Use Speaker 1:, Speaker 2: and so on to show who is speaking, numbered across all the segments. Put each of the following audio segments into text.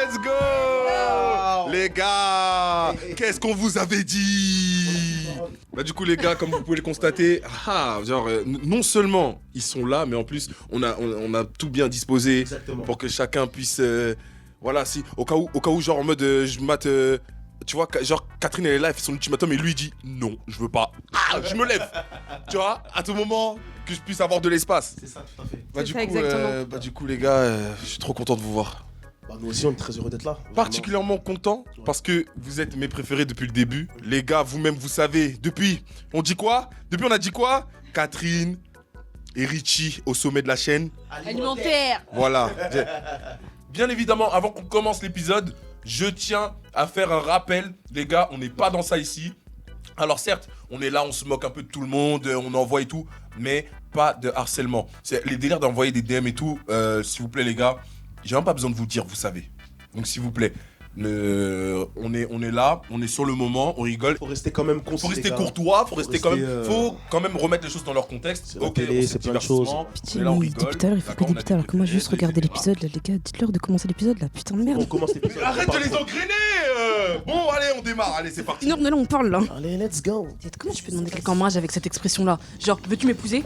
Speaker 1: let's go. Les gars, qu'est-ce qu'on vous avait dit? Bah du coup les gars, comme vous pouvez le constater, non seulement ils sont là, mais en plus on a tout bien disposé.
Speaker 2: Exactement.
Speaker 1: Pour que chacun puisse, voilà, si au cas où genre en mode je mate, tu vois, genre Catherine elle est là, elle fait son ultimatum et lui il dit non, je veux pas. Ah, je me lève. Tu vois, à tout moment que je puisse avoir de l'espace.
Speaker 2: C'est ça, tout à fait.
Speaker 1: Du coup les gars, je suis trop content de vous voir.
Speaker 2: Bah, nous aussi, on est très heureux d'être là. Vraiment.
Speaker 1: Particulièrement content parce que vous êtes mes préférés depuis le début. Les gars, vous-même, vous savez, depuis, on dit quoi? Depuis, on a dit quoi? Catherine et Richie au sommet de la chaîne.
Speaker 3: Alimentaire.
Speaker 1: Voilà. Bien évidemment, avant qu'on commence l'épisode, je tiens à faire un rappel. Les gars, on n'est pas dans ça ici. Alors certes, on est là, on se moque un peu de tout le monde, on envoie et tout, mais pas de harcèlement. C'est les délires d'envoyer des DM et tout, s'il vous plaît les gars, j'ai même pas besoin de vous dire, vous savez. Donc s'il vous plaît, on est là, on est sur le moment, on rigole.
Speaker 2: Faut rester quand même concis.
Speaker 1: Faut rester courtois, faut quand même remettre les choses dans leur contexte.
Speaker 2: C'est la télé, c'est plein de choses.
Speaker 1: Putain, là on rigole.
Speaker 4: Depuis tout à l'heure, il faut que des putains alors que moi juste regarder l'épisode là, les gars, dites-leur de commencer l'épisode là, putain de
Speaker 2: On
Speaker 4: merde.
Speaker 2: commence l'épisode.
Speaker 1: Arrête de les engrainer. Bon allez, on démarre, allez c'est parti.
Speaker 4: Non, on est là, on parle là.
Speaker 2: Allez, let's go.
Speaker 4: Comment tu peux demander quelqu'un en mariage avec cette expression là? Genre, veux-tu m'épouser?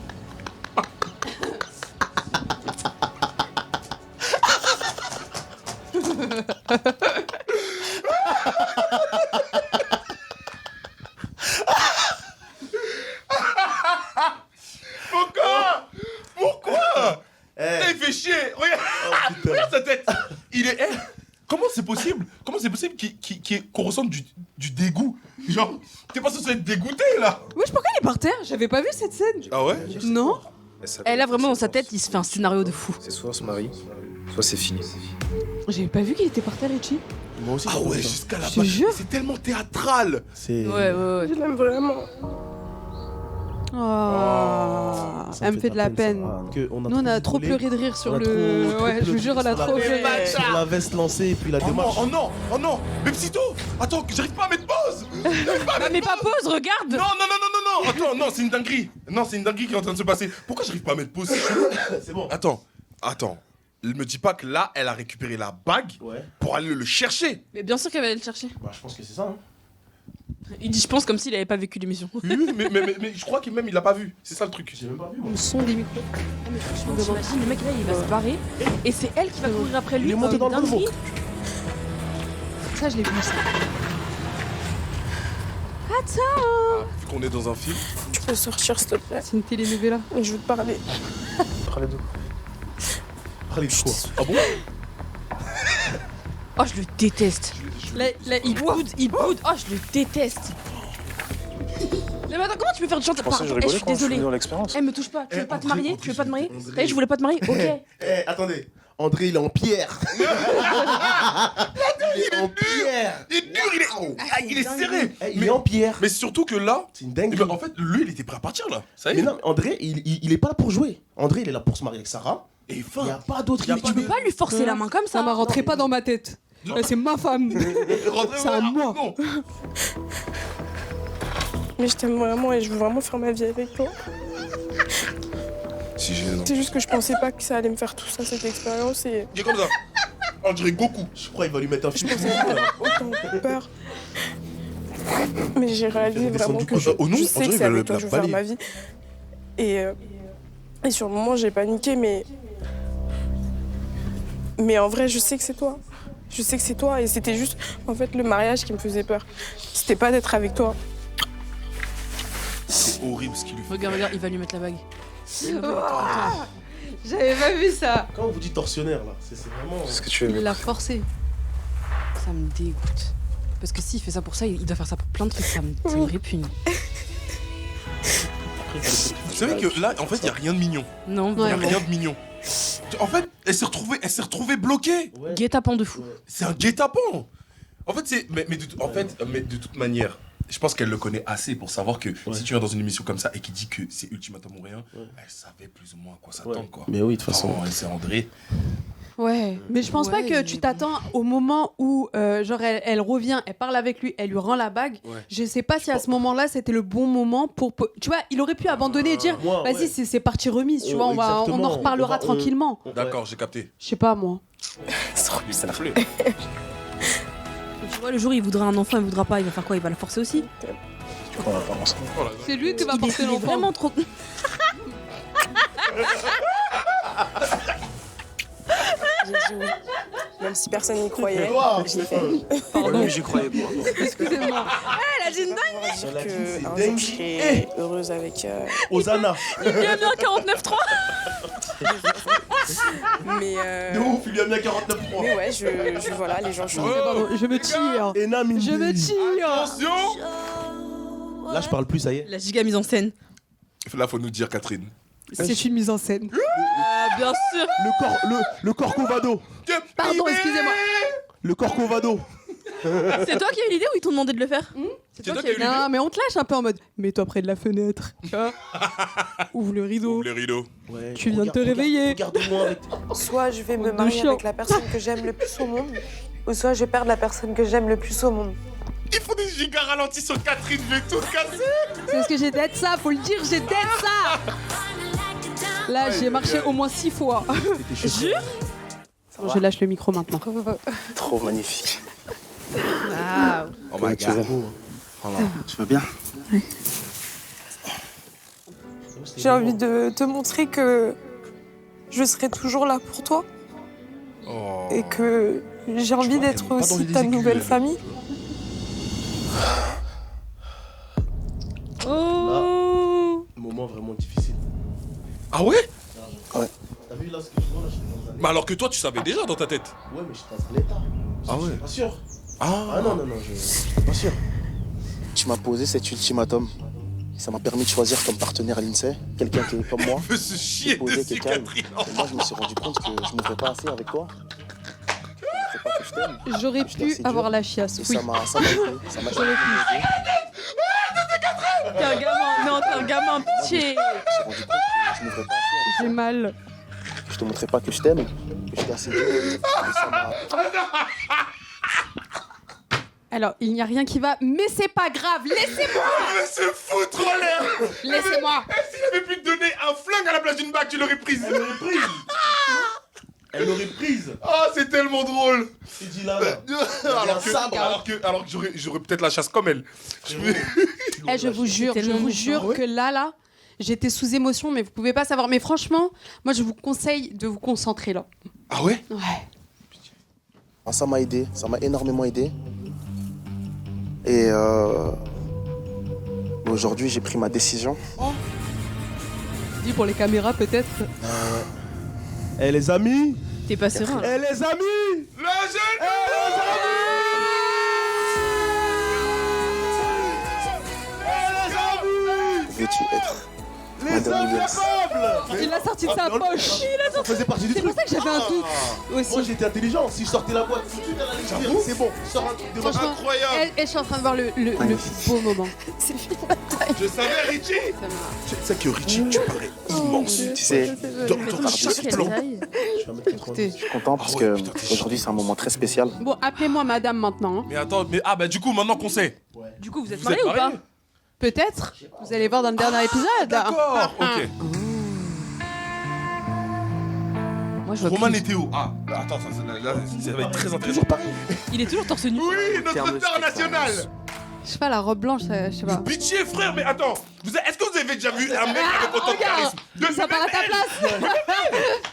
Speaker 1: Pourquoi il fait chier. Regarde sa tête. Il est... Comment c'est possible qu'on ressente du dégoût? Genre, t'es pas censé être dégoûté là?
Speaker 3: Wesh, pourquoi il est par terre? J'avais pas vu cette scène.
Speaker 1: Ah ouais?
Speaker 3: Non.
Speaker 4: Elle a vraiment dans sa tête, il se fait un scénario de fou.
Speaker 5: C'est soit on se marie, soit c'est fini.
Speaker 3: J'avais pas vu qu'il était par terre, Richie.
Speaker 2: Moi aussi.
Speaker 1: Ah ouais, jusqu'à la
Speaker 3: Je te
Speaker 1: fin.
Speaker 3: jure.
Speaker 1: C'est tellement théâtral.
Speaker 2: C'est.
Speaker 4: Ouais.
Speaker 3: Je l'aime vraiment. Oh, elle me fait de la peine. Nous, on a trop pleuré de rire sur le. Ouais, je vous jure, on a trop pleuré.
Speaker 2: Sur la veste lancée et puis la démarche.
Speaker 1: Oh non, mais Psito, attends, j'arrive pas à mettre pause.
Speaker 4: Mais pas pause, regarde.
Speaker 1: Non, attends, non, c'est une dinguerie. Non, c'est une dinguerie qui est en train de se passer. Pourquoi j'arrive pas à mettre pause?
Speaker 2: C'est bon.
Speaker 1: Attends. Elle me dit pas que là, elle a récupéré la bague pour aller le chercher.
Speaker 4: Mais bien sûr qu'elle va aller le chercher.
Speaker 2: Bah, je pense que c'est ça. Hein.
Speaker 4: Il dit je pense comme s'il avait pas vécu l'émission.
Speaker 1: Oui, mais je crois qu'il même il l'a pas vu. C'est ça le truc.
Speaker 2: J'ai même pas vu, moi.
Speaker 3: Le son des micros.
Speaker 4: J'imagine le mec là il va se barrer et c'est elle qui va courir après lui.
Speaker 2: Il est monté dans le
Speaker 4: dinguerie.
Speaker 2: bouc.
Speaker 3: Ça, je l'ai vu, ça.
Speaker 1: Vu qu'on est dans un film.
Speaker 6: Tu peux sortir, s'il te plaît?
Speaker 3: C'est une télénovela.
Speaker 6: Je veux te parler.
Speaker 5: Parlez d'où?
Speaker 2: Parlez de quoi?
Speaker 1: Ah bon?
Speaker 4: Oh je le déteste. Là il boude. Oh je le déteste. Mais attends, comment tu peux faire du chantage?
Speaker 5: Je pensais que je
Speaker 4: Je
Speaker 5: rigolais
Speaker 4: suis
Speaker 5: quand je suis
Speaker 4: désolée.
Speaker 5: venu dans l'expérience.
Speaker 4: Elle me touche pas. Tu veux pas te marier? Tu veux pas te marier?
Speaker 2: André.
Speaker 4: T'as dit je voulais pas te marier? Ok.
Speaker 2: Attendez. André, il est en pierre. Il est en pierre.
Speaker 1: Il est dur, il est serré.
Speaker 2: Il est en pierre.
Speaker 1: Mais surtout que là,
Speaker 2: C'est une dinguerie.
Speaker 1: en fait, lui, il était prêt à partir là. Ça y
Speaker 2: Mais
Speaker 1: est.
Speaker 2: non, mais André, il est pas là pour jouer. André, il est là pour se marier avec Sarah.
Speaker 1: Et
Speaker 2: Il n'y
Speaker 1: fin.
Speaker 2: a pas d'autre.
Speaker 1: Y a
Speaker 2: il-
Speaker 1: pas
Speaker 4: Tu peux pas lui forcer la main comme ça.
Speaker 3: Ça m'a rentré pas dans ma tête. C'est ma femme. C'est à moi.
Speaker 1: Non.
Speaker 6: Mais je t'aime vraiment et je veux vraiment faire ma vie avec toi.
Speaker 1: Si gênant.
Speaker 6: C'est juste que je pensais pas que ça allait me faire tout ça, cette expérience, et
Speaker 1: Il est comme ça. On dirait Goku.
Speaker 2: Je crois qu'il va lui mettre un film.
Speaker 6: autant peur. Mais j'ai réalisé
Speaker 1: Elle est
Speaker 6: vraiment
Speaker 1: descendue
Speaker 6: que
Speaker 1: quoi
Speaker 6: je
Speaker 1: Oh non,
Speaker 6: sais
Speaker 1: on
Speaker 6: que
Speaker 1: dirait
Speaker 6: c'est
Speaker 1: qu'il va
Speaker 6: avec toi
Speaker 1: la
Speaker 6: que je veux faire
Speaker 1: balayer.
Speaker 6: ma vie. Et sur le moment, j'ai paniqué, mais en vrai, je sais que c'est toi. Je sais que c'est toi et c'était juste, en fait, le mariage qui me faisait peur. C'était pas d'être avec toi.
Speaker 1: C'est horrible ce qu'il lui fait.
Speaker 4: Regarde, il va lui mettre la bague.
Speaker 3: J'avais pas vu ça.
Speaker 2: Quand on vous dit tortionnaire, là, c'est vraiment.
Speaker 5: C'est ce que tu
Speaker 3: Il
Speaker 5: veux.
Speaker 3: l'a forcé.
Speaker 4: Ça me dégoûte. Parce que s'il fait ça pour ça, il doit faire ça pour plein de trucs. Ça me répugne.
Speaker 1: Vous savez que là, en fait, il y a rien de mignon.
Speaker 4: Non,
Speaker 1: Il y a
Speaker 4: vraiment.
Speaker 1: rien de mignon. En fait, elle s'est retrouvée bloquée.
Speaker 2: Ouais.
Speaker 4: Guet-apens de fou.
Speaker 1: C'est un guet-apens. En fait, c'est. Mais de toute manière, je pense qu'elle le connaît assez pour savoir que si tu viens dans une émission comme ça et qui dit que c'est ultimatum ou rien, elle savait plus ou moins à quoi s'attendre, quoi.
Speaker 2: Mais oui, de toute façon.
Speaker 1: C'est André.
Speaker 3: Ouais, mais je pense pas que tu t'attends au moment où genre elle revient, elle parle avec lui, elle lui rend la bague. Je sais pas si à ce moment-là c'était le bon moment pour tu vois, il aurait pu abandonner et dire vas-y c'est partie remise, tu vois, on en reparlera tranquillement.
Speaker 1: D'accord, j'ai capté.
Speaker 3: Je sais pas moi.
Speaker 1: Ça l'a flé.
Speaker 4: Tu vois, le jour où il voudra un enfant, il voudra pas, il va faire quoi? Il va la forcer aussi.
Speaker 5: Tu crois qu'on va pas ensemble?
Speaker 3: C'est lui qui va porter
Speaker 4: Il est
Speaker 3: l'enfant.
Speaker 4: vraiment trop.
Speaker 6: J'ai dit oui. Même si personne n'y croyait, je l'ai fait.
Speaker 5: Pardon, j'y croyais pas.
Speaker 3: Excusez-moi.
Speaker 4: Elle a dit une dingue.
Speaker 6: On va dire qu'un jour, je serai heureuse avec...
Speaker 2: Osana.
Speaker 4: Il lui a mis un 49.3.
Speaker 6: Mais,
Speaker 2: De ouf, il lui a mis un 49.3.
Speaker 6: mais ouais, voilà, les gens changent.
Speaker 3: Pardon, je me tire.
Speaker 2: Ena Mindy.
Speaker 3: Je me tire.
Speaker 1: Attention.
Speaker 2: Là, je parle plus, ça y est.
Speaker 4: La giga mise en scène.
Speaker 1: Là, faut nous dire, Catherine.
Speaker 3: C'est une mise en scène.
Speaker 4: Bien sûr.
Speaker 2: Le Corcovado.
Speaker 3: Pardon, excusez-moi.
Speaker 2: Le Corcovado.
Speaker 4: C'est toi qui as eu l'idée ou ils t'ont demandé de le faire?
Speaker 1: C'est toi qui as eu l'idée.
Speaker 3: Non, mais on te lâche un peu en mode mets-toi près de la fenêtre. Tu vois. Ouvre le rideau.
Speaker 1: Ouvre les rideaux.
Speaker 2: Ouais,
Speaker 3: Tu viens de te réveiller.
Speaker 2: Regarde-moi avec.
Speaker 6: Soit je vais me
Speaker 3: De
Speaker 6: marier
Speaker 3: chien.
Speaker 6: avec la personne que j'aime le plus au monde, ou soit je vais perdre la personne que j'aime le plus au monde.
Speaker 1: Il faut des giga ralentis sur Catherine, je vais tout casser.
Speaker 3: C'est parce que j'ai d'être ça, faut le dire, j'ai d'être ça. Là, j'ai marché au moins 6 fois.
Speaker 4: Jure?
Speaker 3: Bon, je lâche le micro maintenant.
Speaker 5: Trop magnifique.
Speaker 4: Waouh.
Speaker 1: Oh my
Speaker 5: Tu vas
Speaker 1: god.
Speaker 5: Voilà. Tu vas bien?
Speaker 6: J'ai envie de te montrer que je serai toujours là pour toi
Speaker 1: Oh.
Speaker 6: et que j'ai envie d'être
Speaker 1: elle est pas dans
Speaker 6: aussi
Speaker 1: les
Speaker 6: ta
Speaker 1: aigus,
Speaker 6: nouvelle
Speaker 1: elle.
Speaker 6: famille.
Speaker 4: Oh.
Speaker 2: Moment vraiment difficile.
Speaker 1: Ah ouais?
Speaker 2: T'as vu là ce que je vois là, je suis dans un
Speaker 1: Mais alors que toi, tu savais déjà dans ta tête.
Speaker 2: Ouais, mais je suis dans un état.
Speaker 1: Ah ouais.
Speaker 2: Je suis pas sûr.
Speaker 1: Ah.
Speaker 2: Ah non, je suis pas sûr.
Speaker 5: Tu m'as posé cet ultimatum. Ça m'a permis de choisir comme partenaire à l'INSEE quelqu'un qui est comme moi.
Speaker 1: Veut se chier
Speaker 5: Posé
Speaker 1: dessus,
Speaker 5: quelqu'un.
Speaker 1: Catherine.
Speaker 5: Et moi, je me suis rendu compte que je ne m'ouvrais pas assez avec toi. Je ne montrais pas que je t'aime.
Speaker 3: J'aurais
Speaker 5: J'étais
Speaker 3: pu
Speaker 5: assez
Speaker 3: avoir
Speaker 5: dur.
Speaker 3: la chiasse,
Speaker 5: Et
Speaker 3: oui.
Speaker 5: ça m'a aidé. Ça m'a
Speaker 3: J'aurais pu.
Speaker 4: T'es un gamin. Non, t'es un gamin, pitié.
Speaker 5: Je me suis rendu compte que je ne m'ouvrais pas assez.
Speaker 3: J'ai mal.
Speaker 5: Que je te montrais pas que je t'aime. Que j'étais assez dur. Et ça m'a...
Speaker 3: Alors, il n'y a rien qui va, mais c'est pas grave, laissez-moi.
Speaker 1: Mais se foutre en l'air.
Speaker 3: Laissez-moi.
Speaker 1: S'il avait pu te donner un flingue à la place d'une bague, tu l'aurais prise.
Speaker 2: Elle l'aurait prise. Elle l'aurait prise.
Speaker 1: Oh, c'est tellement drôle.
Speaker 2: Il dit là.
Speaker 1: Alors que j'aurais peut-être la chasse comme elle.
Speaker 3: Eh, je vous jure que là, j'étais sous émotion, mais vous pouvez pas savoir. Mais franchement, moi, je vous conseille de vous concentrer là.
Speaker 1: Ah ouais?
Speaker 3: Ouais.
Speaker 5: Ça m'a aidé. Ça m'a énormément aidé. Et aujourd'hui, j'ai pris ma décision.
Speaker 3: Dis pour les caméras, peut-être.
Speaker 2: Eh les amis.
Speaker 4: T'es pas serein.
Speaker 2: Eh les amis.
Speaker 1: La jeune.
Speaker 5: Veux-tu être
Speaker 2: Les
Speaker 5: Madame Williams?
Speaker 2: incapables.
Speaker 3: Il l'a sorti de sa poche.
Speaker 2: Ça faisait partie du
Speaker 3: C'est
Speaker 2: truc.
Speaker 3: pour ça que j'avais un doute aussi.
Speaker 2: Moi j'étais intelligent. Si je sortais la boîte tout de suite, elle allait se dire, c'est bon. Sors un truc de machin.
Speaker 3: Franchement,
Speaker 1: Incroyable.
Speaker 3: et je suis en train de voir le beau moment.
Speaker 6: C'est fini ma taille.
Speaker 1: Je savais, Richie.
Speaker 3: Ça m'a-
Speaker 1: Tu sais que Richie, tu parais immense.
Speaker 5: Tu sais,
Speaker 1: Dans chaque plan.
Speaker 2: Je vais mettre le
Speaker 3: Écoutez.
Speaker 5: je suis content parce
Speaker 1: Ah
Speaker 5: que
Speaker 1: ouais, putain, t'es
Speaker 5: aujourd'hui, c'est un moment très spécial.
Speaker 3: Bon, appelez-moi madame maintenant. hein.
Speaker 1: Mais attends, bah du coup, maintenant qu'on sait.
Speaker 4: Du coup, vous êtes
Speaker 1: Vous
Speaker 4: mariés
Speaker 1: êtes
Speaker 4: ou pas?
Speaker 1: mariés?
Speaker 3: Peut-être. Vous allez voir dans le dernier épisode.
Speaker 1: D'accord, ok.
Speaker 4: Moi, je vois
Speaker 1: Roman
Speaker 4: plus.
Speaker 1: et Théo. Ah, bah, attends, là, ça va être très intéressant.
Speaker 4: Il est toujours torse nu.
Speaker 1: Oui,
Speaker 5: Terme
Speaker 1: notre star national.
Speaker 3: Je sais pas, la robe blanche, je sais pas.
Speaker 1: Pitié, frère, mais attends. Est-ce que vous avez déjà vu un mec avec autant de charisme?
Speaker 3: Ça part à ta place.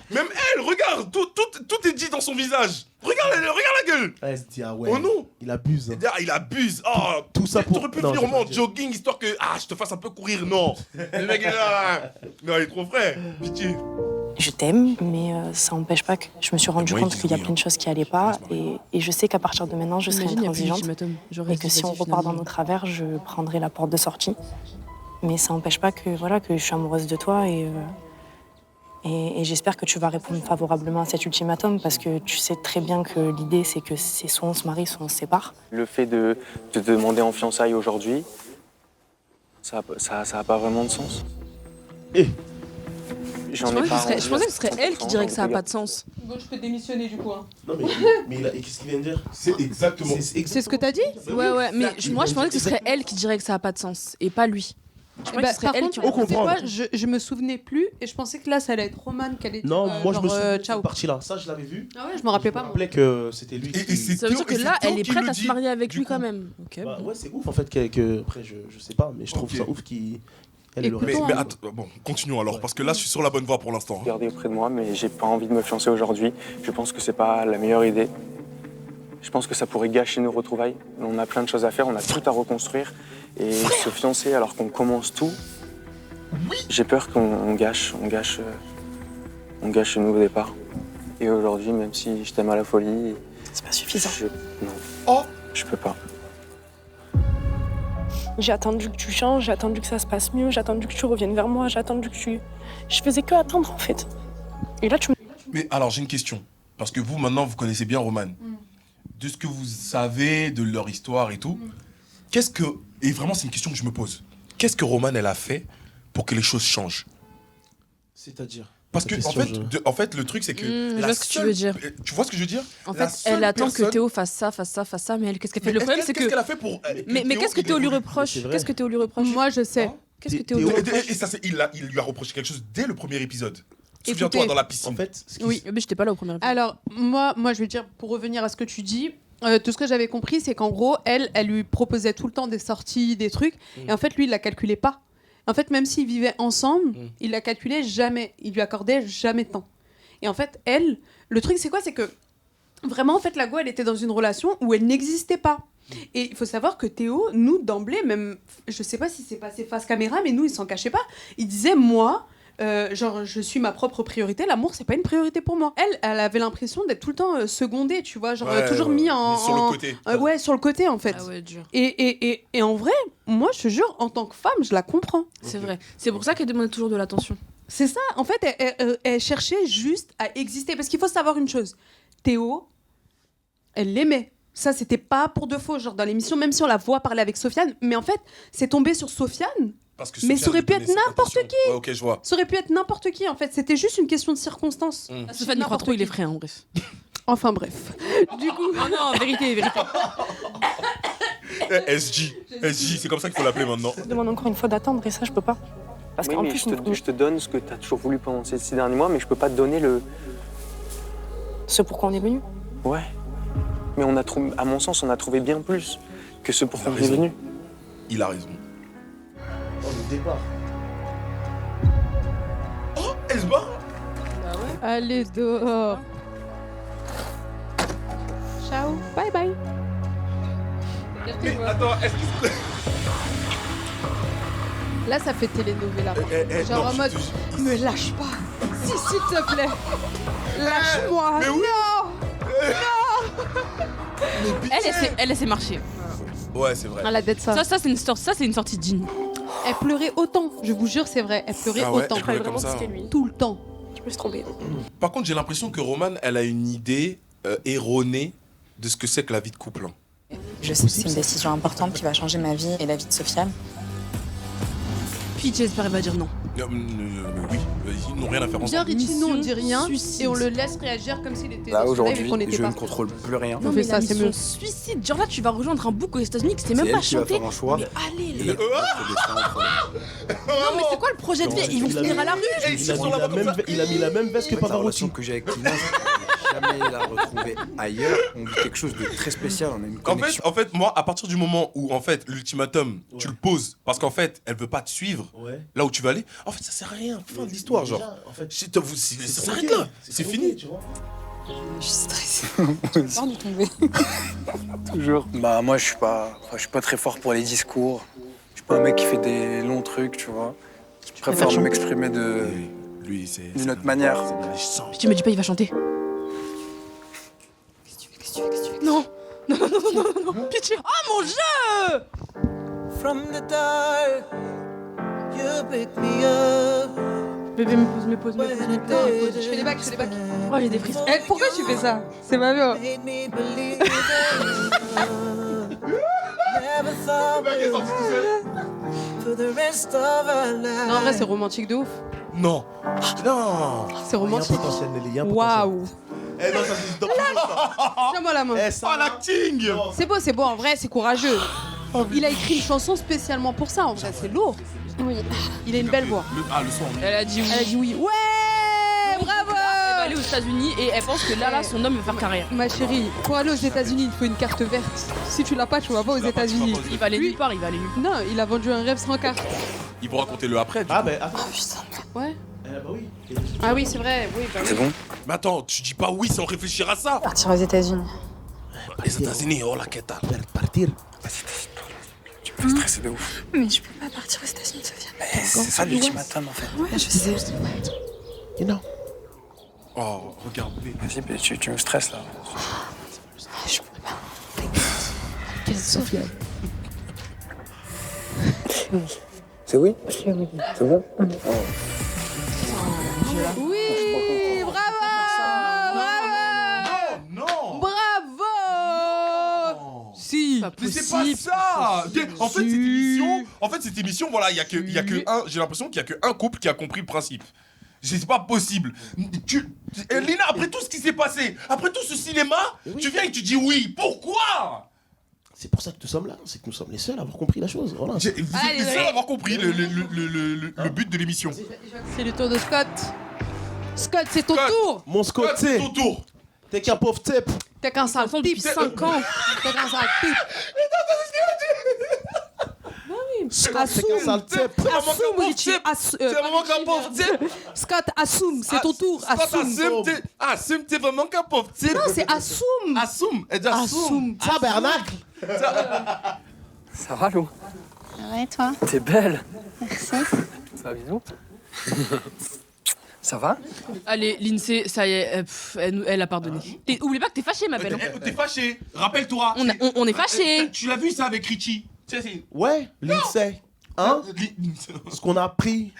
Speaker 1: Même elle, regarde, tout est dit dans son visage. Regarde la gueule.
Speaker 2: Elle se dit, ah ouais.
Speaker 1: Oh non.
Speaker 2: Il abuse. hein.
Speaker 1: Ah, il abuse. Oh,
Speaker 2: Tout ça pour-
Speaker 1: T'aurais pu
Speaker 2: Non,
Speaker 1: venir
Speaker 2: je
Speaker 1: au
Speaker 2: vais
Speaker 1: moins
Speaker 2: pas
Speaker 1: en
Speaker 2: dire.
Speaker 1: jogging histoire que je te fasse un peu courir. Non. Le mec est là. Non, il est trop frais. Pitié.
Speaker 7: Je t'aime, mais ça n'empêche pas que je me suis rendu
Speaker 1: Moi, il
Speaker 7: compte
Speaker 1: dit
Speaker 7: qu'il y a
Speaker 1: oui,
Speaker 7: plein de choses qui allaient pas. Et je sais qu'à partir de maintenant, je serai
Speaker 4: Imagine, il y a plus
Speaker 7: intransigeante.
Speaker 4: d'ultimatum. J'aurais
Speaker 7: Et que si on repart dans nos travers, je prendrai la porte de sortie. Mais ça n'empêche pas que, voilà, que je suis amoureuse de toi Et j'espère que tu vas répondre favorablement à cet ultimatum parce que tu sais très bien que l'idée, c'est que c'est soit on se marie, soit on se sépare.
Speaker 8: Le fait de te demander en fiançailles aujourd'hui, ça a pas vraiment de sens. J'en ai pas.
Speaker 4: Je pensais que ce serait elle qui dirait que ça n'a pas de sens.
Speaker 3: Bon, je peux démissionner du coup. Hein.
Speaker 2: Non, mais et qu'est-ce qu'il vient de dire?
Speaker 1: C'est exactement.
Speaker 3: C'est ce que t'as dit?
Speaker 4: Ouais, mais moi je pensais que ce serait elle qui dirait que ça n'a pas de sens et pas lui. Je pensais que ce serait
Speaker 3: Par
Speaker 4: elle
Speaker 3: contre,
Speaker 4: qui
Speaker 3: tu sais quoi, je me souvenais plus et je pensais que là ça allait être Roman qui allait dire.
Speaker 2: Non, moi je me
Speaker 3: genre,
Speaker 2: souviens de
Speaker 3: ciao.
Speaker 2: cette partie-là. Ça, je l'avais vu.
Speaker 3: Ah ouais, je me rappelais
Speaker 2: Je
Speaker 3: pas.
Speaker 2: me
Speaker 3: moi.
Speaker 2: rappelais que c'était lui.
Speaker 1: Et c'est
Speaker 4: Ça veut dire que
Speaker 1: Théo-
Speaker 4: là,
Speaker 1: c'est Théo
Speaker 4: elle est
Speaker 1: qui
Speaker 4: prête
Speaker 1: le
Speaker 4: à se
Speaker 1: dit,
Speaker 4: marier avec
Speaker 1: du
Speaker 4: lui
Speaker 1: coup.
Speaker 4: quand même. Ok.
Speaker 2: Bah, ouais, c'est ouf en fait. Après, je sais pas, mais je trouve
Speaker 1: Ok.
Speaker 2: ça ouf qu'il. Elle
Speaker 3: Écoute,
Speaker 2: le
Speaker 1: Mais attends, bon, continuons alors, parce que là, je suis sur la bonne voie pour l'instant.
Speaker 8: Garder auprès de moi, mais j'ai pas envie de me fiancer aujourd'hui. Je pense que c'est pas la meilleure idée. Je pense que ça pourrait gâcher nos retrouvailles. On a plein de choses à faire, on a tout à reconstruire. Et se fiancer alors qu'on commence tout, j'ai peur qu'on gâche ce nouveau départ. Et aujourd'hui, même si je t'aime à la folie,
Speaker 7: C'est pas suffisant.
Speaker 8: je peux pas.
Speaker 6: J'ai attendu que tu changes, j'ai attendu que ça se passe mieux, j'ai attendu que tu reviennes vers moi, j'ai attendu que tu... Je faisais que attendre en fait. Et là, tu me...
Speaker 1: Mais alors, j'ai une question. Parce que vous, maintenant, vous connaissez bien Roman. De ce que vous savez, de leur histoire et tout, qu'est-ce que... Et vraiment, c'est une question que je me pose. Qu'est-ce que Roman, elle a fait pour que les choses changent?
Speaker 2: C'est-à-dire.
Speaker 1: Parce que, en fait, le truc, c'est que...
Speaker 4: Je vois ce que tu veux dire.
Speaker 1: Tu vois ce que je veux dire?
Speaker 4: En
Speaker 1: La
Speaker 4: fait,
Speaker 1: seule
Speaker 4: elle attend que
Speaker 1: personne-
Speaker 4: Théo fasse ça, mais elle, qu'est-ce qu'elle fait?
Speaker 1: Mais
Speaker 4: Le problème, c'est
Speaker 1: qu'est-ce
Speaker 4: que.
Speaker 1: qu'elle a fait pour...
Speaker 4: Mais qu'est-ce que Théo lui reproche?
Speaker 2: C'est vrai.
Speaker 4: Qu'est-ce que Théo lui reproche?
Speaker 3: Moi je sais.
Speaker 4: Qu'est-ce que Théo lui
Speaker 1: Et,
Speaker 4: reproche?
Speaker 1: et ça, il lui a reproché quelque chose dès le premier épisode.
Speaker 3: Écoutez,
Speaker 1: Souviens-toi, dans la piscine.
Speaker 2: En fait, ce qui
Speaker 3: Oui.
Speaker 4: Mais j'étais pas là au premier épisode.
Speaker 3: Alors, moi, je veux dire, pour revenir à ce que tu dis, tout ce que j'avais compris, c'est qu'en gros, elle lui proposait tout le temps des sorties, des trucs, et en fait, lui, il la calculait pas. En fait, même s'ils vivaient ensemble, il la calculait jamais, il lui accordait jamais de temps. Et en fait, elle, le truc, c'est quoi? C'est que vraiment, en fait, la go, elle était dans une relation où elle n'existait pas. Et il faut savoir que Théo, nous, d'emblée, même, je sais pas si c'est passé face caméra, mais nous, il s'en cachait pas. Il disait, moi, genre, je suis ma propre priorité, l'amour, c'est pas une priorité pour moi. Elle avait l'impression d'être tout le temps secondée, tu vois, genre, toujours mis en...
Speaker 1: sur le côté.
Speaker 3: ouais, sur le côté, en fait.
Speaker 4: Ah ouais, dur.
Speaker 3: Et en vrai, moi, je te jure, en tant que femme, je la comprends.
Speaker 4: C'est vrai. C'est pour ça qu'elle demandait toujours de l'attention.
Speaker 3: C'est ça, en fait, elle cherchait juste à exister. Parce qu'il faut savoir une chose, Théo, elle l'aimait. Ça, c'était pas pour de faux, genre dans l'émission, même si on la voit parler avec Sofiane. Mais en fait, c'est tombé sur Sofiane.
Speaker 1: Parce que
Speaker 3: Mais
Speaker 1: Sofiane
Speaker 3: ça aurait
Speaker 1: lui
Speaker 3: pu
Speaker 1: donnait
Speaker 3: être
Speaker 1: cette
Speaker 3: n'importe
Speaker 1: attention. Ouais, ok, je vois.
Speaker 3: Ça aurait pu être n'importe qui, en fait. C'était juste une question de circonstance.
Speaker 4: Ah, Stéphane, il croit trop, il est frais, en bref.
Speaker 3: Enfin, bref. Du coup...
Speaker 4: Non, vérité.
Speaker 1: SJ, c'est comme ça qu'il faut l'appeler maintenant.
Speaker 6: Je te demande encore une fois d'attendre et ça, je peux pas. Parce
Speaker 8: Oui,
Speaker 6: qu'en
Speaker 8: mais
Speaker 6: plus,
Speaker 8: je te donne ce que tu as toujours voulu pendant ces 6 derniers mois, mais je peux pas te donner le...
Speaker 6: ce pourquoi on est venu.
Speaker 8: Ouais. Mais à mon sens, on a trouvé bien plus que ce pour
Speaker 1: Il a
Speaker 8: quoi on est
Speaker 1: raison.
Speaker 8: venu.
Speaker 1: Il a raison.
Speaker 2: Oh, le départ.
Speaker 1: Oh, elle se barre.
Speaker 3: Allez, dehors. Ciao. Bye bye.
Speaker 1: Mais attends, est-ce que...
Speaker 3: Là, ça fait telenovela. Genre
Speaker 1: non,
Speaker 3: en mode, me lâche pas. Si, s'il te plaît. Lâche-moi.
Speaker 1: mais oui.
Speaker 3: Non.
Speaker 4: Elle sait marcher.
Speaker 1: Ouais, c'est vrai.
Speaker 3: Ah, la dette, ça.
Speaker 4: Ça, c'est une sortie digne.
Speaker 3: Elle pleurait autant. Je vous jure, c'est vrai. Elle pleurait
Speaker 1: Ah ouais,
Speaker 3: autant.
Speaker 1: elle pleurait comme ça.
Speaker 6: C'était lui.
Speaker 3: Tout le temps.
Speaker 6: Je me suis trompée.
Speaker 1: Par contre, j'ai l'impression que Roman, elle a une idée erronée de ce que c'est que la vie de couple. hein.
Speaker 9: Je sais que c'est une décision importante qui va changer ma vie et la vie de Sofiane.
Speaker 4: Puis j'espère qu'elle va dire non.
Speaker 1: Oui, ils n'ont rien à faire
Speaker 3: Bien,
Speaker 1: ensemble.
Speaker 3: Richie, nous, on dit rien.
Speaker 4: Suicide.
Speaker 3: Et on le laisse réagir comme s'il était
Speaker 10: Là,
Speaker 3: dans son live
Speaker 10: aujourd'hui,
Speaker 3: et qu'on n'était
Speaker 10: je
Speaker 3: pas.
Speaker 10: ne contrôle plus rien.
Speaker 3: On fait ça, c'est mieux.
Speaker 4: Suicide. Genre là, tu vas rejoindre un bouc aux États-Unis que c'était
Speaker 10: C'est
Speaker 4: même pas
Speaker 10: elle qui va
Speaker 4: chanté.
Speaker 10: faire un choix.
Speaker 4: Mais allez,
Speaker 10: Et
Speaker 4: les...
Speaker 10: notre destin entre eux.
Speaker 4: Non, mais c'est quoi le projet de vie? Ils vont
Speaker 2: Il a
Speaker 4: finir
Speaker 2: mis-
Speaker 4: à la rue.
Speaker 2: Il a mis la même veste que
Speaker 10: En fait, la relation
Speaker 2: Pavarotti.
Speaker 10: que j'ai avec Tina, je n'ai jamais la retrouver ailleurs. On vit quelque chose de très spécial. On a une connexion.
Speaker 1: En fait, moi, à partir du moment où, en fait, l'ultimatum, tu le poses, parce qu'en fait, elle veut pas te suivre,
Speaker 2: Ouais.
Speaker 1: là où tu vas aller, en fait, ça sert à rien. Fin de l'histoire, genre.
Speaker 2: Déjà, en fait,
Speaker 1: Ça s'arrête là. C'est fini.
Speaker 2: tu vois.
Speaker 9: Je suis stressée. J'ai peur de tomber.
Speaker 10: Toujours. Bah moi je suis pas très fort pour les discours. Je suis pas un mec qui fait des longs trucs, tu vois. Je préfère m'exprimer
Speaker 1: Lui, c'est.
Speaker 10: d'une autre manière.
Speaker 4: Puis tu me dis pas, il va chanter. Non. Non. Pitié. Oh mon jeu.
Speaker 11: From the dark, you pick me up.
Speaker 4: Bébé, me pose.
Speaker 3: Je fais des bacs.
Speaker 4: Oh, j'ai des frissons.
Speaker 3: Eh, pourquoi tu fais ça? C'est ma vie. Non, en vrai, c'est romantique de ouf.
Speaker 2: Non. Non.
Speaker 3: C'est romantique. Waouh.
Speaker 2: Eh non, ça c'est dommage.
Speaker 3: Tiens-moi la main.
Speaker 2: Eh, ça.
Speaker 1: Oh, l'acting.
Speaker 3: C'est beau, en vrai, c'est courageux. Il a écrit une chanson spécialement pour ça, en vrai, c'est lourd.
Speaker 9: Oui.
Speaker 3: Il a une belle voix.
Speaker 1: Le son.
Speaker 4: Elle a dit oui.
Speaker 3: Elle a dit oui. Ouais, bravo.
Speaker 4: Elle va aller aux États-Unis et elle pense que là, son homme va faire carrière.
Speaker 3: Ma chérie, pour aller aux États-Unis, il faut une carte verte. Si tu l'as pas, tu vas pas aux États-Unis.
Speaker 4: Il va aller
Speaker 3: Lui-
Speaker 4: nulle part, il va aller nulle part.
Speaker 3: Non, il a vendu un rêve sans carte.
Speaker 1: Ils vont raconter le après.
Speaker 2: Ah, ben, attends.
Speaker 3: Ouais.
Speaker 2: Bah oui.
Speaker 3: Ah oui, c'est vrai. Oui, bah oui.
Speaker 10: C'est bon?
Speaker 1: Mais attends, tu dis pas oui sans réfléchir à ça.
Speaker 9: Partir aux États-Unis.
Speaker 1: Les États-Unis, oh la quête.
Speaker 2: Partir.
Speaker 10: Tu me fais stresser de ouf.
Speaker 9: Mais je peux pas partir aux États-Unis, Sophia.
Speaker 10: Mais c'est ça l'ultimatum en fait.
Speaker 9: Ouais, je sais.
Speaker 2: You know.
Speaker 1: Oh, regardez.
Speaker 10: Vas-y, mais tu me stresses là.
Speaker 9: Je peux pas.
Speaker 3: Quelle Sophia.
Speaker 10: C'est oui? C'est bon?
Speaker 3: Oui, bravo.
Speaker 1: Non.
Speaker 3: Bravo. Si.
Speaker 1: Mais c'est pas ça. En fait, cette émission, voilà, il y a que un. J'ai l'impression qu'il y a que un couple qui a compris le principe. C'est pas possible. Lina, après tout ce qui s'est passé, après tout ce cinéma, tu viens et tu dis oui. Pourquoi?
Speaker 2: C'est pour ça que nous sommes là, c'est que nous sommes les seuls à avoir compris la chose. Voilà.
Speaker 1: Vous êtes les seuls à avoir compris le but de l'émission.
Speaker 3: C'est le tour de Scott. Scott, c'est ton tour.
Speaker 2: Mon Scott,
Speaker 1: C'est ton tour.
Speaker 2: t'es qu'un pauvre type.
Speaker 3: T'es qu'un sale type.
Speaker 4: Depuis 5 ans.
Speaker 3: T'es qu'un sale type.
Speaker 2: Scott, t'es qu'un sale type.
Speaker 3: Assume, Richie.
Speaker 1: C'est vraiment qu'un pauvre type.
Speaker 3: Scott, assume. C'est ton tour. Assume.
Speaker 1: Assume, t'es vraiment qu'un pauvre type.
Speaker 3: Non, c'est assume.
Speaker 1: Assume. Elle dit assume.
Speaker 2: Tabernacle.
Speaker 10: Ça va, Lou?
Speaker 9: Ouais, toi?
Speaker 10: T'es belle.
Speaker 9: Merci.
Speaker 10: Ça va, bisous? Ça va?
Speaker 4: Allez, Lindsay, ça y est, elle a pardonné. Oublie pas que t'es fâchée, ma belle.
Speaker 1: T'es fâché. Rappelle-toi.
Speaker 4: On est fâchés.
Speaker 1: Tu l'as vu ça avec Richie? Tu sais, c'est.
Speaker 2: Ouais, Lindsay. Hein? Ce qu'on a appris.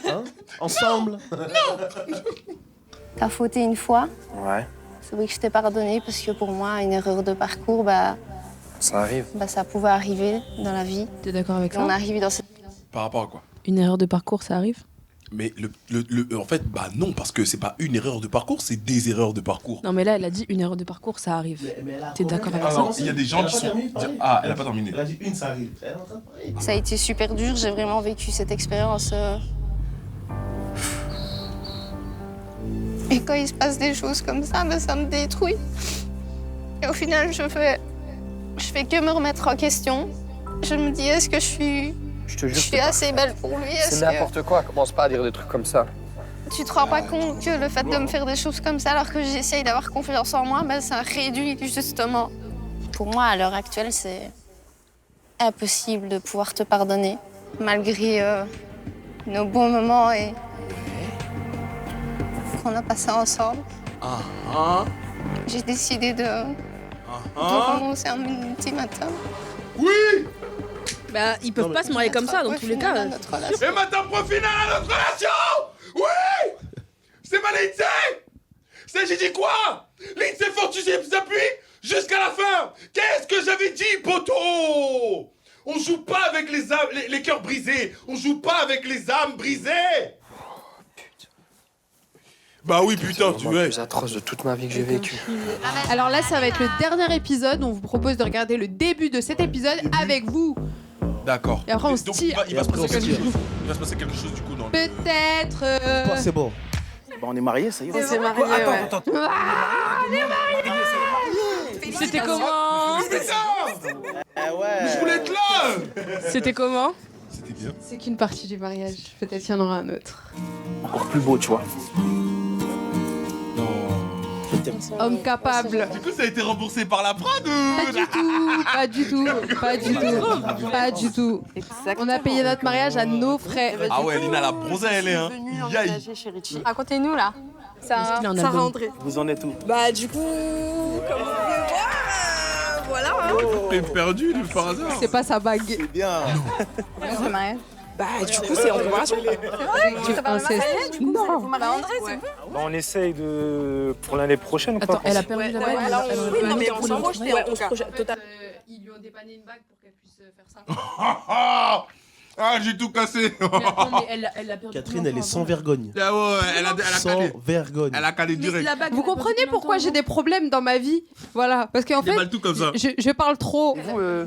Speaker 2: Non. Hein? Ensemble.
Speaker 11: T'as fauté une fois.
Speaker 10: Ouais.
Speaker 11: C'est vrai que je t'ai pardonné parce que pour moi, une erreur de parcours,
Speaker 10: Ça arrive.
Speaker 11: ça pouvait arriver dans la vie.
Speaker 4: T'es d'accord avec
Speaker 11: Et on arrive dans cette...
Speaker 1: Par rapport à quoi?
Speaker 4: Une erreur de parcours, ça arrive?
Speaker 1: Mais en fait, bah non, parce que c'est pas une erreur de parcours, c'est des erreurs de parcours.
Speaker 4: Non, mais là, elle a dit une erreur de parcours, ça arrive. T'es d'accord avec ça?
Speaker 1: Alors, il y a des gens qui sont. Ah, elle a pas terminé.
Speaker 2: Elle a dit une, ça arrive.
Speaker 11: Ça a été super dur, j'ai vraiment vécu cette expérience. Et quand il se passe des choses comme ça, ça me détruit. Et au final, je fais que me remettre en question. Je me dis, est-ce que je suis assez belle pour lui?
Speaker 10: C'est n'importe quoi, commence pas à dire des trucs comme ça.
Speaker 11: Tu te rends pas compte que le fait de me faire des choses comme ça, alors que j'essaye d'avoir confiance en moi, ça réduit justement. Pour moi, à l'heure actuelle, c'est impossible de pouvoir te pardonner, malgré nos bons moments et qu'on a passé ensemble. J'ai décidé de renoncer à mon ultimatum.
Speaker 1: Oui!
Speaker 4: Bah, ils peuvent pas se marier comme ça, dans tous les cas.
Speaker 1: Et maintenant, point final à notre relation! Oui! C'est ma Lindsay! C'est j'ai dit quoi? Lindsay Fortuné s'appuie jusqu'à la fin! Qu'est-ce que j'avais dit, poteau? On joue pas avec les âmes, les cœurs brisés! On joue pas avec les âmes brisées! Bah oui, putain, tu veux.
Speaker 10: C'est le plus atroce de toute ma vie que j'ai vécu.
Speaker 3: Alors là, ça va être le dernier épisode. On vous propose de regarder le début de cet épisode avec vous.
Speaker 1: D'accord.
Speaker 3: Et après, on se
Speaker 1: Donc,
Speaker 3: tire.
Speaker 1: il va se passer quelque chose. Il va se passer quelque chose du coup dans le...
Speaker 3: Peut-être.
Speaker 2: C'est bon.
Speaker 5: Bah, on est mariés, ça y est.
Speaker 3: On s'est mariés, ouais.
Speaker 10: Attends.
Speaker 4: C'était comment?
Speaker 1: Je voulais être là!
Speaker 4: C'était comment?
Speaker 1: C'était bien.
Speaker 3: C'est qu'une partie du mariage. Peut-être qu'il y en aura un autre.
Speaker 5: Encore plus beau, tu vois.
Speaker 3: Homme capable.
Speaker 1: Du coup, ça a été remboursé par la prod
Speaker 3: Pas du tout. On a payé notre mariage à nos frais.
Speaker 1: Ah ouais, Lina, la bronzée, elle est, hein. Yaï.
Speaker 9: Racontez-nous là.
Speaker 4: Ça
Speaker 9: André.
Speaker 5: Vous en êtes où?
Speaker 9: Bah du coup, comme vous pouvez voir, voilà.
Speaker 1: T'es perdu, par hasard.
Speaker 3: C'est pas sa bague.
Speaker 5: C'est bien.
Speaker 9: On se marie.
Speaker 6: Bah, du coup, c'est en préparation.
Speaker 3: Tu fais inceste.
Speaker 6: Non.
Speaker 11: Bah, André, c'est bon.
Speaker 8: Bah, on essaye pour l'année prochaine.
Speaker 4: Attends, elle a perdu la bague.
Speaker 6: Oui, non, mais on se projette. On se projette totalement.
Speaker 3: Ils lui ont dépanné une bague pour qu'elle puisse faire ça.
Speaker 1: Ah, j'ai tout cassé.
Speaker 4: Mais attends, mais elle a perdu.
Speaker 2: Catherine, elle est sans vergogne.
Speaker 1: Ah ouais, elle a
Speaker 2: Sans
Speaker 1: calé.
Speaker 2: vergogne.
Speaker 1: Elle a calé direct.
Speaker 3: Vous comprenez pourquoi j'ai des problèmes dans ma vie? Voilà, parce qu'en fait,
Speaker 1: Déballe tout comme ça.
Speaker 3: je parle trop.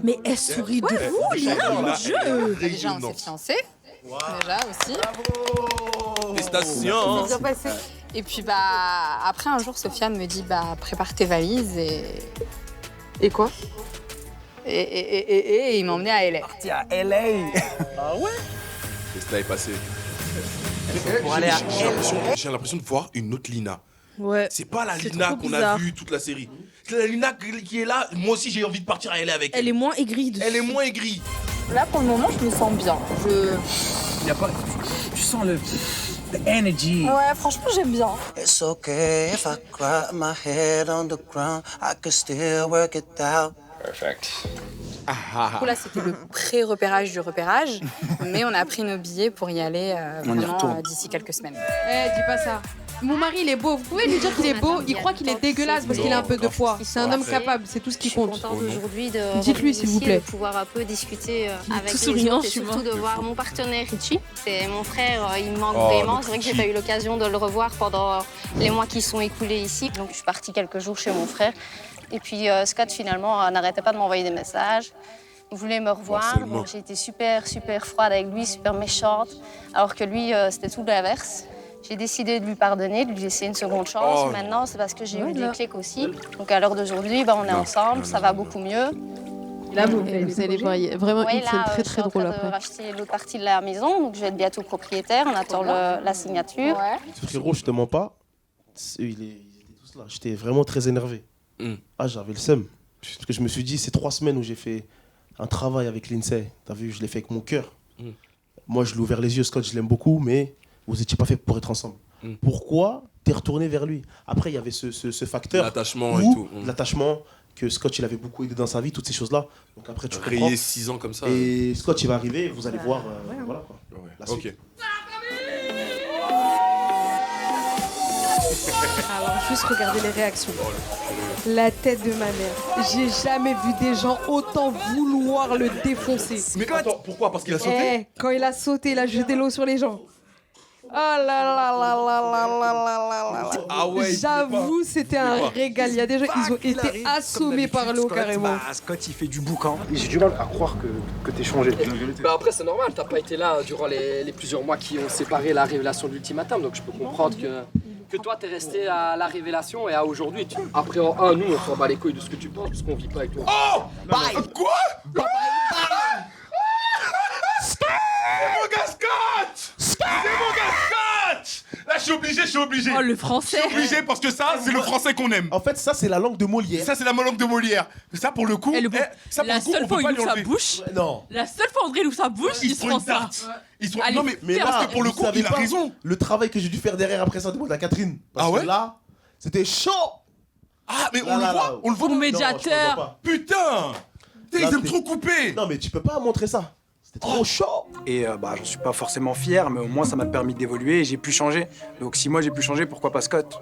Speaker 6: Mais elle sourit de fou, Lina, mon Dieu.
Speaker 9: Déjà, on s'est fiancés. Déjà aussi.
Speaker 1: Félicitations.
Speaker 9: Bien passé. Et puis, bah, après, un jour, Sofiane me dit, bah, prépare tes valises et.
Speaker 6: Et quoi?
Speaker 9: Et il m'a emmené à LA.
Speaker 10: Parti à LA.
Speaker 1: Ah ouais? Et cela est passé.
Speaker 10: Pour aller à
Speaker 1: J'ai l'impression de voir une autre Lina.
Speaker 4: Ouais.
Speaker 1: C'est pas la
Speaker 4: C'est
Speaker 1: Lina
Speaker 4: trop
Speaker 1: qu'on
Speaker 4: bizarre.
Speaker 1: a vue toute la série. C'est la Lina qui est là. Moi aussi, j'ai envie de partir à LA avec elle.
Speaker 4: Elle est moins aigrie.
Speaker 1: Elle est moins aigrie.
Speaker 9: Là, pour le moment, je me sens bien.
Speaker 10: Y a pas. Tu sens le. The energy.
Speaker 9: Ouais, franchement, j'aime bien.
Speaker 12: It's okay if I cry my head on the ground. I can still work it out.
Speaker 8: Perfect.
Speaker 9: Du coup, là, c'était le pré-repérage du repérage, mais on a pris nos billets pour y aller vraiment d'ici quelques semaines.
Speaker 3: Dis pas ça. Mon mari, il est beau. Vous pouvez lui dire qu'il est beau. Il croit qu'il est dégueulasse parce qu'il a un peu de poids. C'est un homme capable. C'est tout ce qui compte.
Speaker 11: Aujourd'hui
Speaker 3: Dites-lui, s'il vous plaît.
Speaker 11: de pouvoir un peu discuter avec
Speaker 4: tout
Speaker 11: les
Speaker 4: souriant,
Speaker 11: autres et
Speaker 4: tu vois.
Speaker 11: surtout de voir mon partenaire Richie. C'est mon frère, il me manque
Speaker 1: Oh,
Speaker 11: vraiment.
Speaker 1: le
Speaker 11: C'est vrai que j'ai
Speaker 1: Richie.
Speaker 11: pas eu l'occasion de le revoir pendant les mois qui sont écoulés ici. Donc je suis partie quelques jours chez mon frère. Et puis Scott finalement n'arrêtait pas de m'envoyer des messages. Il voulait me revoir.
Speaker 1: seulement.
Speaker 11: Donc j'ai été super froide avec lui, super méchante. Alors que lui, c'était tout l'inverse. J'ai décidé de lui pardonner, de lui laisser une seconde chance.
Speaker 1: Oh.
Speaker 11: Maintenant, c'est parce que j'ai eu des clics aussi. Donc à l'heure d'aujourd'hui, on est ensemble, ça va beaucoup mieux.
Speaker 3: Là, vous allez voir, il y a vraiment
Speaker 11: Ouais,
Speaker 3: une scène très
Speaker 11: je suis
Speaker 3: très
Speaker 11: en
Speaker 3: drôle
Speaker 11: train de
Speaker 3: après.
Speaker 11: racheter l'autre partie de la maison, donc je vais être bientôt propriétaire. On attend la signature.
Speaker 2: Frérot, je te mens pas. Ils étaient tous là. J'étais vraiment très énervé.
Speaker 1: Mm.
Speaker 2: Ah, j'avais le seum. Parce que je me suis dit, c'est 3 semaines où j'ai fait un travail avec l'INSEE. T'as vu, je l'ai fait avec mon cœur.
Speaker 1: Mm.
Speaker 2: Moi, je l'ai ouvert les yeux. Scott, je l'aime beaucoup, mais vous n'étiez pas fait pour être ensemble.
Speaker 1: Mm.
Speaker 2: Pourquoi t'es retourné vers lui? Après, il y avait ce facteur.
Speaker 1: L'attachement et
Speaker 2: où
Speaker 1: tout. Mm.
Speaker 2: L'attachement, que Scott, il avait beaucoup aidé dans sa vie, toutes ces choses-là. Donc après, tu comprends.
Speaker 1: Rayé 6 ans comme ça.
Speaker 2: Et Scott, il va arriver, vous allez voir. Voilà quoi.
Speaker 1: Ouais.
Speaker 2: La suite.
Speaker 1: Ok.
Speaker 3: Alors, juste regardez les réactions. La tête de ma mère. J'ai jamais vu des gens autant vouloir le défoncer.
Speaker 1: Mais attends, pourquoi? Parce qu'il a sauté?
Speaker 3: Quand il a sauté, il a jeté l'eau sur les gens. Oh là là là là là là là là.
Speaker 1: Ah ouais.
Speaker 3: J'avoue, c'était un régal. Il y a des gens, ils ont été assommés par l'eau carrément.
Speaker 10: Scott, il fait du boucan.
Speaker 8: J'ai du mal à croire que t'es changé.
Speaker 13: Bah après c'est normal, t'as pas été là durant les plusieurs mois qui ont séparé la révélation de l'ultimatum, donc je peux comprendre que toi t'es resté à la révélation et à aujourd'hui. Après en un, nous on s'en bat les couilles de ce que tu penses parce qu'on vit pas avec toi.
Speaker 1: Oh! Quoi? C'est mon gars Scott! C'est mon gars Scott! Là, je suis obligé.
Speaker 4: Oh, le français.
Speaker 1: Je suis obligé parce que ça, c'est le français qu'on aime.
Speaker 2: En fait, ça, c'est la langue de Molière.
Speaker 1: Ça, c'est la langue de Molière. Ça, pour le coup, ça, pour
Speaker 4: La
Speaker 1: le coup,
Speaker 4: seule
Speaker 1: on
Speaker 4: fois
Speaker 1: peut
Speaker 4: où
Speaker 1: pas
Speaker 4: il
Speaker 1: lui
Speaker 4: ouvre sa
Speaker 1: enlever.
Speaker 4: bouche.
Speaker 2: Non.
Speaker 4: La seule fois où André ouvre sa bouche, il se
Speaker 1: prend
Speaker 4: prend
Speaker 1: une
Speaker 4: ça.
Speaker 1: tarte.
Speaker 4: Allez,
Speaker 1: Non, mais
Speaker 4: faire
Speaker 1: parce
Speaker 4: ça.
Speaker 1: que pour le
Speaker 2: vous
Speaker 1: coup,
Speaker 2: savez
Speaker 1: il a
Speaker 2: pas
Speaker 1: raison.
Speaker 2: Le travail que j'ai dû faire derrière après ça, demande à Catherine. Parce
Speaker 1: Ah ouais
Speaker 2: que là, c'était chaud.
Speaker 1: Ah, mais
Speaker 2: Là,
Speaker 1: on le
Speaker 2: là,
Speaker 1: voit,
Speaker 2: là.
Speaker 1: on le voit.
Speaker 4: Mon
Speaker 2: Non, je te le vois
Speaker 4: médiateur.
Speaker 2: pas.
Speaker 1: Putain!
Speaker 2: Là,
Speaker 1: Ils aiment
Speaker 2: c'était-
Speaker 1: trop couper.
Speaker 2: Non, mais tu peux pas montrer ça. C'était trop chaud.
Speaker 10: Et bah, j'en suis pas forcément fier, mais au moins ça m'a permis d'évoluer et j'ai pu changer. Donc si moi j'ai pu changer, pourquoi pas Scott?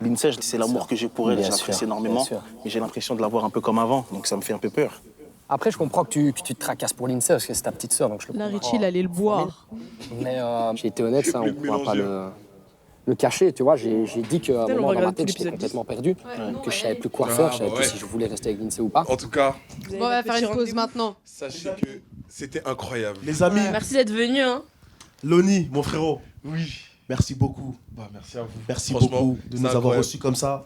Speaker 5: L'INSEE, c'est l'amour que j'ai pour elle,
Speaker 8: Bien
Speaker 5: je
Speaker 8: sûr,
Speaker 5: l'apprécie énormément.
Speaker 8: bien sûr.
Speaker 5: Mais j'ai l'impression de la voir un peu comme avant, donc ça me fait un peu peur.
Speaker 13: Après je comprends que tu te tracasses pour l'INSEE parce que c'est ta petite sœur donc je le
Speaker 3: La
Speaker 13: comprends.
Speaker 3: Richie, il allait le boire.
Speaker 13: Mais j'ai été honnête, ça on pourra pas le cacher, tu vois, j'ai dit qu'à un
Speaker 4: Putain, on
Speaker 13: moment dans ma
Speaker 4: regarde
Speaker 13: tête
Speaker 4: tout
Speaker 13: j'étais
Speaker 4: l'épisode
Speaker 13: complètement perdu, que je savais plus quoi faire, je savais plus si je voulais rester avec l'INSEE ou pas.
Speaker 1: En tout cas,
Speaker 3: Bon, on va faire une pause maintenant.
Speaker 1: sachez que c'était incroyable.
Speaker 2: Les amis,
Speaker 4: Merci d'être venu. Hein.
Speaker 2: Loni, mon frérot,
Speaker 1: Oui.
Speaker 2: merci beaucoup.
Speaker 1: Bah, merci à vous.
Speaker 2: Merci
Speaker 1: Franchement,
Speaker 2: beaucoup de
Speaker 1: c'est
Speaker 2: nous avoir
Speaker 1: incroyable.
Speaker 2: reçus comme ça,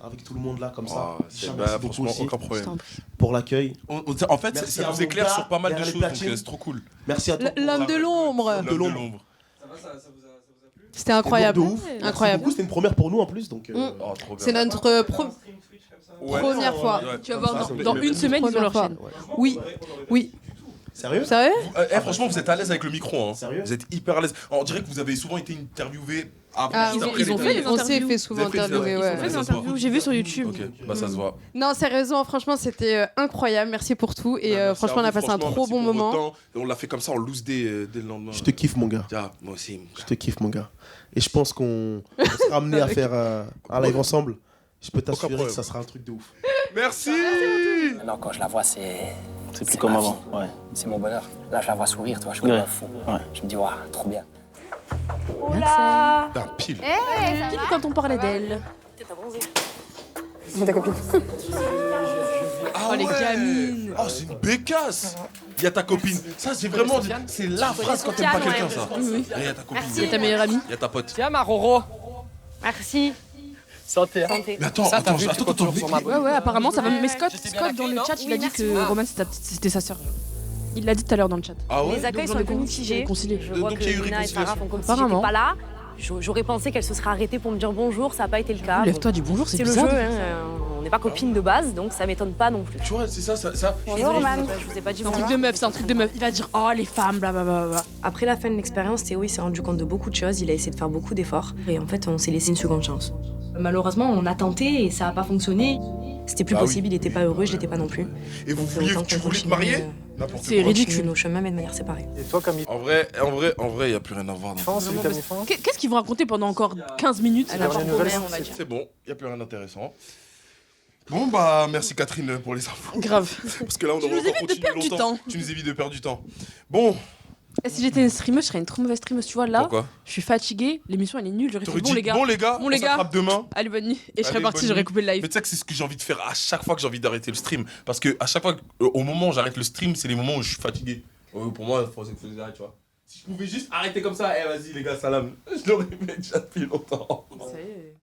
Speaker 2: avec tout le monde là, comme ça.
Speaker 1: Oh, c'est-
Speaker 2: Merci
Speaker 1: bah,
Speaker 2: beaucoup
Speaker 1: franchement,
Speaker 2: aussi
Speaker 1: aucun problème.
Speaker 2: pour l'accueil.
Speaker 1: En fait,
Speaker 2: Merci
Speaker 1: ça
Speaker 2: à
Speaker 1: nous
Speaker 2: mon
Speaker 1: éclaire
Speaker 2: gars
Speaker 1: sur pas mal de
Speaker 2: derrière les
Speaker 1: choses, donc
Speaker 2: platines.
Speaker 1: c'est trop cool.
Speaker 2: Merci à toi.
Speaker 3: L'homme de l'ombre.
Speaker 2: De l'ombre.
Speaker 3: C'était incroyable.
Speaker 2: De ouf. Merci
Speaker 3: Incroyable.
Speaker 2: beaucoup, c'était une première pour nous en plus, donc.
Speaker 1: Oh, trop bien.
Speaker 3: C'est notre
Speaker 1: Ouais.
Speaker 3: première fois.
Speaker 1: Ouais.
Speaker 4: Tu vas voir,
Speaker 2: Ça,
Speaker 4: dans une semaine, ils ont
Speaker 3: Première
Speaker 4: leur
Speaker 3: fois.
Speaker 4: chaîne.
Speaker 3: Oui, oui.
Speaker 2: Sérieux?
Speaker 1: Franchement, vous êtes à l'aise avec le micro. Hein.
Speaker 2: Sérieux?
Speaker 1: Vous êtes hyper à l'aise. On dirait que vous avez souvent été interviewé.
Speaker 4: Ils ont fait les
Speaker 3: On s'est
Speaker 4: interviews.
Speaker 3: fait souvent interviewer, ouais.
Speaker 4: Ils ont fait des interviews, j'ai vu sur YouTube.
Speaker 1: Ok, bah ça se voit.
Speaker 3: Non, sérieusement, franchement, c'était incroyable. Merci pour tout. Et franchement, on a passé un trop bon moment.
Speaker 1: On l'a fait comme ça en loose dès le lendemain.
Speaker 2: Je te kiffe, mon gars.
Speaker 1: Moi aussi.
Speaker 2: Je te kiffe, mon gars. Et je pense qu'on sera amené à faire un live ensemble. Je peux t'assurer que ça sera un truc de ouf.
Speaker 1: Merci.
Speaker 14: Non, quand je la vois, c'est
Speaker 5: plus comme avant. Ouais.
Speaker 14: C'est mon bonheur. Là, je la vois sourire, tu vois, je suis comme un fou.
Speaker 5: Ouais.
Speaker 14: Je me dis, waouh, trop bien.
Speaker 4: Oula.
Speaker 1: Pile.
Speaker 4: Pile quand on parlait d'elle.
Speaker 6: T'as bronzé.
Speaker 7: C'est ta copine.
Speaker 4: Oh, les gamines.
Speaker 1: Oh, c'est une bécasse. Il y a ta copine. Ça, c'est vraiment. C'est la phrase quand t'aimes pas quelqu'un, ça.
Speaker 4: Oui.
Speaker 1: Il y a ta copine.
Speaker 4: C'est ta meilleure amie.
Speaker 1: Il y a ta pote.
Speaker 13: Tiens, ma Roro.
Speaker 7: Merci.
Speaker 13: Santé.
Speaker 1: Mais attends.
Speaker 4: Ouais, apparemment ça va. Mais Scott dans le chat, il a dit que Roman c'était sa sœur. Il l'a dit tout à l'heure dans le chat.
Speaker 1: Ah ouais?
Speaker 7: Les accueils sont un peu mitigés. Je vois
Speaker 1: Donc,
Speaker 7: que
Speaker 1: il y a eu
Speaker 7: Nina et Sarah font comme si j'étais
Speaker 4: Apparemment.
Speaker 7: pas là. J'aurais pensé qu'elle se serait arrêtée pour me dire bonjour, ça n'a pas été le cas.
Speaker 4: Lève-toi, dis bonjour, c'est
Speaker 7: le
Speaker 4: bizarre.
Speaker 7: jeu, on n'est pas copines de base, donc ça m'étonne pas non plus.
Speaker 1: Tu vois, c'est ça.
Speaker 7: Bonjour man, je vous ai pas dit
Speaker 4: C'est un
Speaker 7: bonjour.
Speaker 4: truc de meuf, c'est un truc de meuf. Il va dire oh les femmes, blablabla.
Speaker 7: Après la fin de l'expérience, Théo il s'est rendu compte de beaucoup de choses, il a essayé de faire beaucoup d'efforts. Et en fait, on s'est laissé une seconde chance. Malheureusement, on a tenté et ça n'a pas fonctionné. C'était plus possible, il était pas heureux, je l'étais pas non plus.
Speaker 1: Et tu voulais te marier?
Speaker 7: C'est ridicule. Nos chemins, mais de manière séparée.
Speaker 10: Et toi, Camille?
Speaker 1: En vrai, il n'y a plus rien à voir.
Speaker 4: Qu'est-ce qu'ils vont raconter pendant encore 15 minutes?
Speaker 1: C'est bon, il n'y a plus rien d'intéressant. Bon, bah, merci Catherine pour les infos.
Speaker 4: Grave.
Speaker 1: Parce que là, on
Speaker 4: Tu
Speaker 1: aurait
Speaker 4: nous
Speaker 1: encore
Speaker 4: évites de
Speaker 1: continué
Speaker 4: perdre du
Speaker 1: longtemps.
Speaker 4: temps.
Speaker 1: Tu nous évites de perdre du temps. Bon.
Speaker 4: Et si j'étais une streameuse, je serais une trop mauvaise streameuse. Tu vois, là,
Speaker 1: Pourquoi?
Speaker 4: je suis fatiguée, l'émission elle est nulle. J'aurais fait
Speaker 1: T'aurais
Speaker 4: bon
Speaker 1: dit,
Speaker 4: les gars.
Speaker 1: bon les gars,
Speaker 4: Bon
Speaker 1: on
Speaker 4: les gars.
Speaker 1: s'attrape demain.
Speaker 4: Allez, bonne nuit. Et je serais
Speaker 1: Allez,
Speaker 4: partie,
Speaker 1: bonne
Speaker 4: j'aurais
Speaker 1: nuit.
Speaker 4: coupé le live.
Speaker 1: Mais tu sais que c'est ce que j'ai envie de faire à chaque fois que j'ai envie d'arrêter le stream. Parce que à chaque fois, au moment où j'arrête le stream, c'est les moments où je suis fatigué. Pour moi, il faut que je arrête, tu vois. Si je pouvais juste arrêter comme ça, vas-y les gars, salam. Je l'aurais fait déjà depuis longtemps.
Speaker 4: Ça y est.